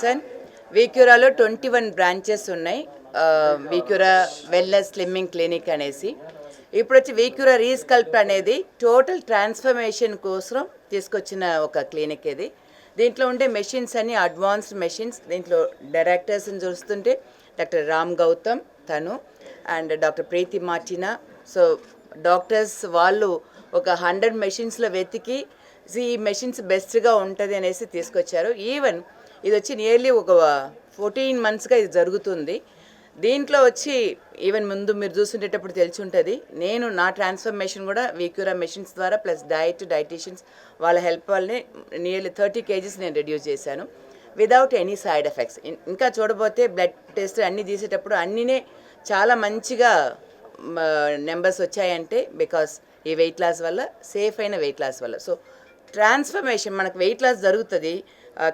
Person. వీక్యూరాలో 21 branches ఉన్నాయి. వీక్యూరా wellness slimming clinic అనేసి. ఇప్పుడు వచ్చి వీక్యూరా రీస్కల్ప్ అనేది టోటల్ ట్రాన్స్ఫర్మేషన్ కోసం తీసుకొచ్చిన ఒక క్లినిక్ ఇది. దీంట్లో ఉండే మెషిన్స్ అన్ని అడ్వాన్స్డ్ మెషిన్స్. దీంట్లో డైరెక్టర్స్ని చూస్తుంటే డాక్టర్ రామ్ గౌతమ్ తను and doctor Preeti Martina. So doctors వాళ్ళు ఒక 100 మెషిన్స్లో వెతికి ఈ మెషిన్స్ బెస్ట్గా ఉంటుంది అనేసి తీసుకొచ్చారు. ఈవెన్ ఇది వచ్చి నియర్లీ ఒక 14 మంత్స్గా ఇది జరుగుతుంది. దీంట్లో వచ్చి ఈవెన్ ముందు మీరు చూస్తుండేటప్పుడు తెలిసి ఉంటుంది, నేను నా ట్రాన్స్ఫర్మేషన్ కూడా వీక్యూరా మెషిన్స్ ద్వారా ప్లస్ డైటీషియన్స్ వాళ్ళ హెల్ప్ వల్లనే నియర్లీ 30 kgs నేను రెడ్యూస్ చేశాను విదౌట్ ఎనీ సైడ్ ఎఫెక్ట్స్. ఇంకా చూడబోతే బ్లడ్ టెస్ట్ అన్నీ తీసేటప్పుడు అన్నీనే చాలా మంచిగా నెంబర్స్ వచ్చాయంటే బికాస్ ఈ వెయిట్ లాస్ వల్ల, సేఫ్ అయిన వెయిట్ లాస్ వల్ల. సో ట్రాన్స్ఫర్మేషన్ మనకు వెయిట్ లాస్ జరుగుతుంది,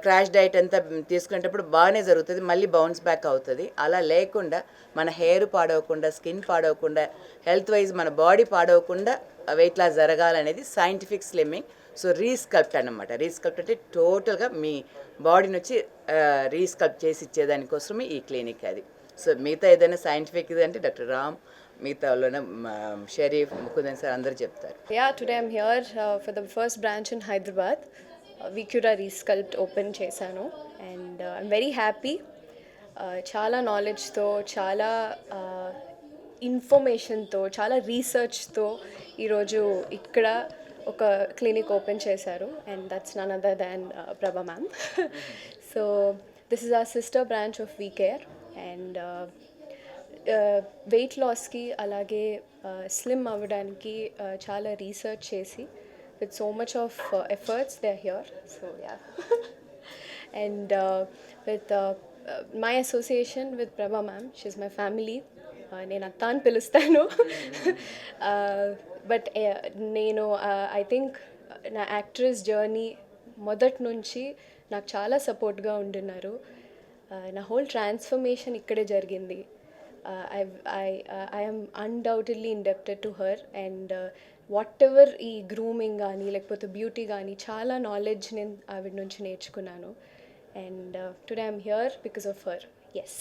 క్రాష్ డైట్ అంతా తీసుకునేటప్పుడు బాగానే జరుగుతుంది, మళ్ళీ బౌన్స్ బ్యాక్ అవుతుంది. అలా లేకుండా మన హెయిర్ పాడవకుండా, స్కిన్ పాడవకుండా, హెల్త్ వైజ్ మన బాడీ పాడవకుండా వెయిట్ లాస్ జరగాలనేది సైంటిఫిక్ స్లిమ్మింగ్. సో రీస్కల్ప్ట్ అన్నమాట. రీస్కల్ప్ట్ అంటే టోటల్గా మీ బాడీని వచ్చి రీస్కల్ప్ట్ చేసి ఇచ్చేదానికోసమే ఈ క్లినిక్ అది. సో మిగతా ఏదైనా సైంటిఫిక్ ఇది అంటే డాక్టర్ రామ్, మిగతా వాళ్ళ షరీఫ్, ముకుందన్ సార్ అందరూ చెప్తారు. Today I'm here for the first branch in Hyderabad. వీక్యూరా రీస్కల్ప్ట్ ఓపెన్ చేశాను అండ్ ఐమ్ వెరీ హ్యాపీ. చాలా నాలెడ్జ్తో, చాలా ఇన్ఫర్మేషన్తో, చాలా రీసెర్చ్తో ఈరోజు ఇక్కడ ఒక క్లినిక్ ఓపెన్ చేశారు and that's none other than Prabha ma'am. So this is our sister branch of VCare and weight లాస్కి అలాగే స్లిమ్ అవ్వడానికి చాలా రీసెర్చ్ చేసి with so much of efforts they're here. So yeah. And with my association with Prabha ma'am, she's my family. నేను అత్త అని పిలుస్తాను. But నేను ఐ థింక్ నా యాక్ట్రెస్ జర్నీ మొదటి నుంచి నాకు చాలా సపోర్ట్గా ఉంటున్నారు. నా హోల్ ట్రాన్స్ఫర్మేషన్ ఇక్కడే జరిగింది. I am undoubtedly indebted to her and what ever ఈ గ్రూమింగ్ కానీ లేకపోతే బ్యూటీ కానీ చాలా నాలెడ్జ్ నేను ఆవిడ నుంచి నేర్చుకున్నాను. And today I'm here because of her. Yes.